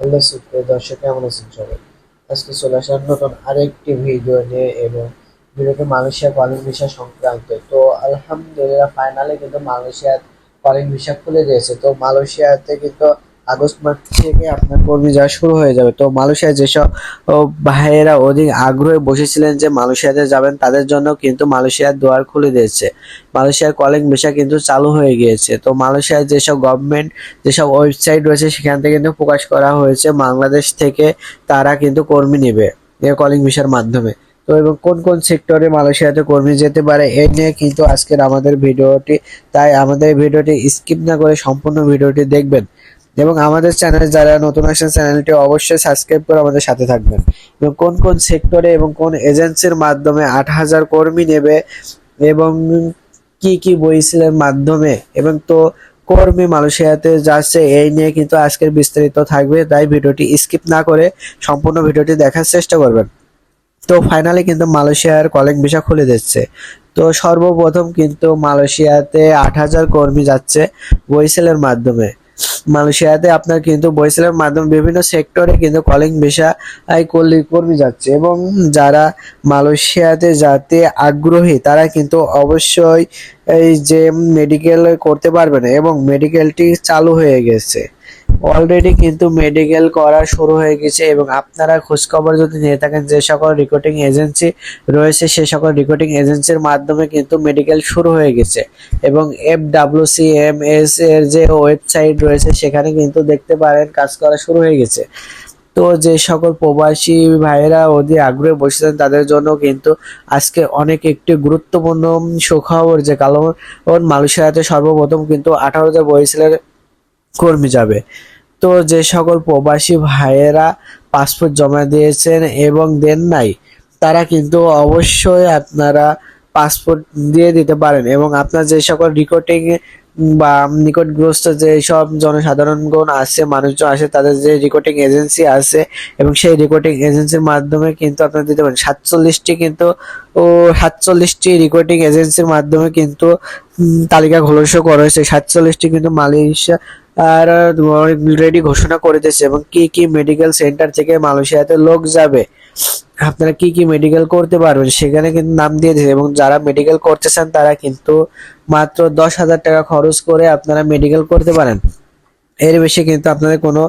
Hello সুপ্রিয় দর্শক, কেমন আছেন সবাই? আজকে চলে আসলাম নতুন আরেকটি ভিডিও নিয়ে এবং ভিডিওটি মালয়েশিয়া কলিং ভিসা সংক্রান্ত। তো আলহামদুলিল্লাহ ফাইনালি কিন্তু মালয়েশিয়ার কলিং ভিসা খুলে দিয়েছে। তো মালয়েশিয়াতে কিন্তু আগস্ট মাস থেকে আপনার কর্মী যাওয়া শুরু হয়ে যাবে। তো মালয়েশিয়ায় যেসব ভাইয়েরা অধিক আগ্রহে বসেছিলেন যে মালয়েশিয়াতে যাবেন, তাদের জন্য কিন্তু মালয়েশিয়ার দুয়ার খুলে দিয়েছে। মালয়েশিয়ার কলিং ভিসা কিন্তু চালু হয়ে গিয়েছে। তো মালয়েশিয়ার যেসব গভর্নমেন্ট যেসব ওয়েবসাইট রয়েছে সেখান থেকে কিন্তু প্রকাশ করা হয়েছে বাংলাদেশ থেকে তারা কিন্তু কর্মী নেবে এই কলিং ভিসার মাধ্যমে। তো এবং কোন কোন সেক্টরে মালয়েশিয়াতে কর্মী যেতে পারে এই নিয়ে কিন্তু আজকের আমাদের ভিডিওটি। তাই আমাদের ভিডিওটি স্কিপ না করে সম্পূর্ণ ভিডিওটি দেখবেন এবং আমাদের চ্যানেলে যারা নতুন আসেন চ্যানেলটি অবশ্যই সাবস্ক্রাইব করে আমাদের সাথে থাকবেন। এবং কোন কোন সেক্টরে এবং কোন এজেন্সির মাধ্যমে 8,000 কর্মী নেবে এবং কি কি বইসেলের মাধ্যমে এবং তো কর্মী মালয়েশিয়াতে যাচ্ছে এই নিয়ে কিন্তু আজকের বিস্তারিত থাকবে। তাই ভিডিওটি স্কিপ না করে সম্পূর্ণ ভিডিওটি দেখার চেষ্টা করবেন। তো ফাইনালি কিন্তু মালয়েশিয়ার কলিং ভিসা খুলে দিচ্ছে। তো সর্বপ্রথম কিন্তু মালয়েশিয়াতে 8,000 কর্মী যাচ্ছে বইসেলের মাধ্যমে। মালয়েশিয়াতে আপনার কিন্তু বইসেলের মাধ্যমে বিভিন্ন সেক্টরে কিন্তু কলিং ভিসা কর্মী যাচ্ছে এবং যারা মালয়েশিয়াতে যেতে আগ্রহী তারা কিন্তু অবশ্যই এই যে মেডিকেল করতে পারবেন এবং মেডিকেলটি চালু হয়ে গেছে। অলরেডি কিন্তু মেডিকেল করা শুরু হয়ে গেছে এবং আপনারা খোঁজখবর যদি নিয়ে থাকেন যে সকল রিক্রুটিং এজেন্সি রয়েছে সে সকল রিক্রুটিং এজেন্সির মাধ্যমে কিন্তু মেডিকেল শুরু হয়ে গেছে এবং FWCMS এর যে ওয়েবসাইট রয়েছে সেখানে কিন্তু দেখতে পারেন কাজ করা শুরু হয়ে গেছে। তো যে সকল প্রবাসী ভাইয়েরা অধীর আগ্রহে বসেছেন তাদের জন্য কিন্তু আজকে অনেক একটি গুরুত্বপূর্ণ সুখবর যে কারণ মালয়েশিয়াতে সর্বপ্রথম কিন্তু 18,000 বয়সের কর্মী যাবে। তো যে সকল প্রবাসী ভাইয়েরা পাসপোর্ট জমা দিয়েছেন এবং দেন নাই তারা কিন্তু অবশ্যই আপনারা পাসপোর্ট দিয়ে দিতে পারেন এবং আপনার যে সকল রিক্রুটিং বা নিকটগ্রস্ত যে সব জনসাধারণগণ আছে মানুষজন আছে তাদের যে রিক্রুটিং এজেন্সি আছে এবং সেই রিক্রুটিং এজেন্সির মাধ্যমে কিন্তু আপনারা দিতে পারেন। 47টি কিন্তু 47টি রিক্রুটিং এজেন্সির মাধ্যমে কিন্তু তালিকা ঘোষণা করা হয়েছে। 47টি কিন্তু মালয়েশিয়া আর অলরেডি ঘোষণা করে দিয়েছে এবং কি কি মেডিকেল সেন্টার থেকে মালয়েশিয়াতে লোক যাবে, আপনারা কি কি মেডিকেল করতে পারবেন সেখানে কিন্তু নাম দিয়ে দিয়েছে এবং যারা মেডিকেল করতে চান তারা কিন্তু মাত্র 10,000 টাকা খরচ করে আপনারা মেডিকেল করতে পারেন। এর বেশি কিন্তু আপনাদের কোনো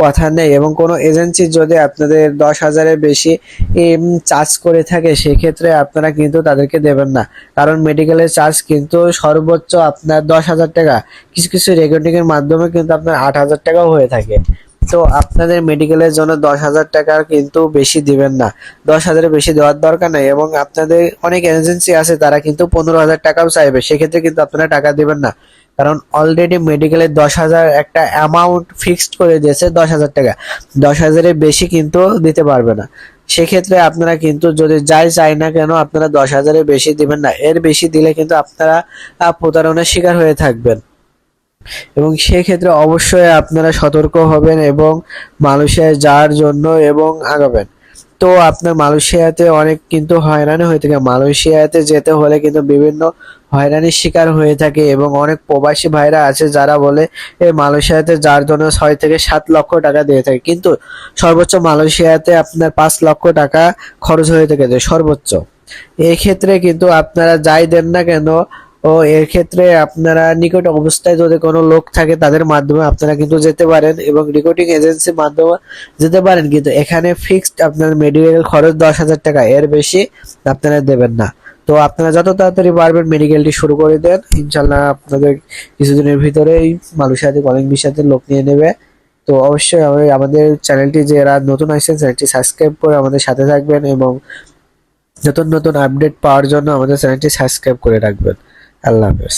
কথা নেই এবং কোনো এজেন্সি যদি আপনাদের 10,000-এর বেশি চার্জ করে থাকে সেক্ষেত্রে আপনারা কিন্তু তাদেরকে দেবেন না, কারণ মেডিকেলের চার্জ কিন্তু সর্বোচ্চ আপনার 10,000 টাকা। কিছু কিছু রেকর্ডিংয়ের মাধ্যমে কিন্তু আপনার 8,000 টাকাও হয়ে থাকে। তো আপনাদের মেডিকেলের জন্য 10,000 টাকার কিন্তু বেশি দিবেন না, 10,000-এর বেশি দেওয়ার দরকার নেই এবং আপনাদের অনেক এজেন্সি আছে তারা কিন্তু 15,000 টাকাও চাইবে, সেক্ষেত্রে কিন্তু আপনারা টাকা দিবেন না, কারণ অলরেডি মেডিকেলের 10,000 একটা অ্যামাউন্ট ফিক্সড করে দিয়েছে 10,000 টাকা, 10,000-এর বেশি কিন্তু দিতে পারবে না। সেক্ষেত্রে আপনারা কিন্তু যদি যাই চাই না কেন আপনারা 10,000-এর বেশি দিবেন না, এর বেশি দিলে কিন্তু আপনারা প্রতারণার শিকার হয়ে থাকবেন এবং সেক্ষেত্রে অবশ্যই আপনারা সতর্ক হবেন এবং মালয়েশিয়ায় যাওয়ার জন্য এবং আগাবেন। তো আপনার মালয়েশিয়াতে অনেক কিন্তু হয়রানি হয়ে থাকে, মালয়েশিয়াতে যেতে হলে কিন্তু বিভিন্ন হয়রানির শিকার হয়ে থাকে এবং অনেক প্রবাসী ভাইরা আছে যারা বলে মালয়েশিয়াতে যাওয়ার জন্য 6 থেকে 7 লক্ষ টাকা দিয়ে থাকে, কিন্তু সর্বোচ্চ মালয়েশিয়াতে আপনার 5 লক্ষ টাকা খরচ হয়ে থাকে সর্বোচ্চ। এক্ষেত্রে কিন্তু আপনারা যাই দেন না কেন ও এর ক্ষেত্রে আপনারা নিকট অবস্থায় যদি কোনো লোক থাকে তাদের মাধ্যমে আপনারা কিন্তু যেতে পারেন এবং রিক্রুটিং এজেন্সির মাধ্যমে যেতে পারেন, কিন্তু এখানে ফিক্সড আপনার মেডিকেল খরচ 10,000 টাকা, এর বেশি আপনারা দেবেন না। তো আপনারা যত তাড়াতাড়ি পারবেন মেডিকেলটি শুরু করে দেন, ইনশাল্লাহ আপনাদের কিছুদিনের ভিতরেই মালয়েশিয়াতে কলিং ভিসাতে লোক নিয়ে নেবে। তো অবশ্যই আমাদের চ্যানেলটি যারা নতুন আসছেন চ্যানেলটি সাবস্ক্রাইব করে আমাদের সাথে থাকবেন এবং নতুন নতুন আপডেট পাওয়ার জন্য আমাদের চ্যানেলটি সাবস্ক্রাইব করে রাখবেন। আল্লাহ হাফেজ।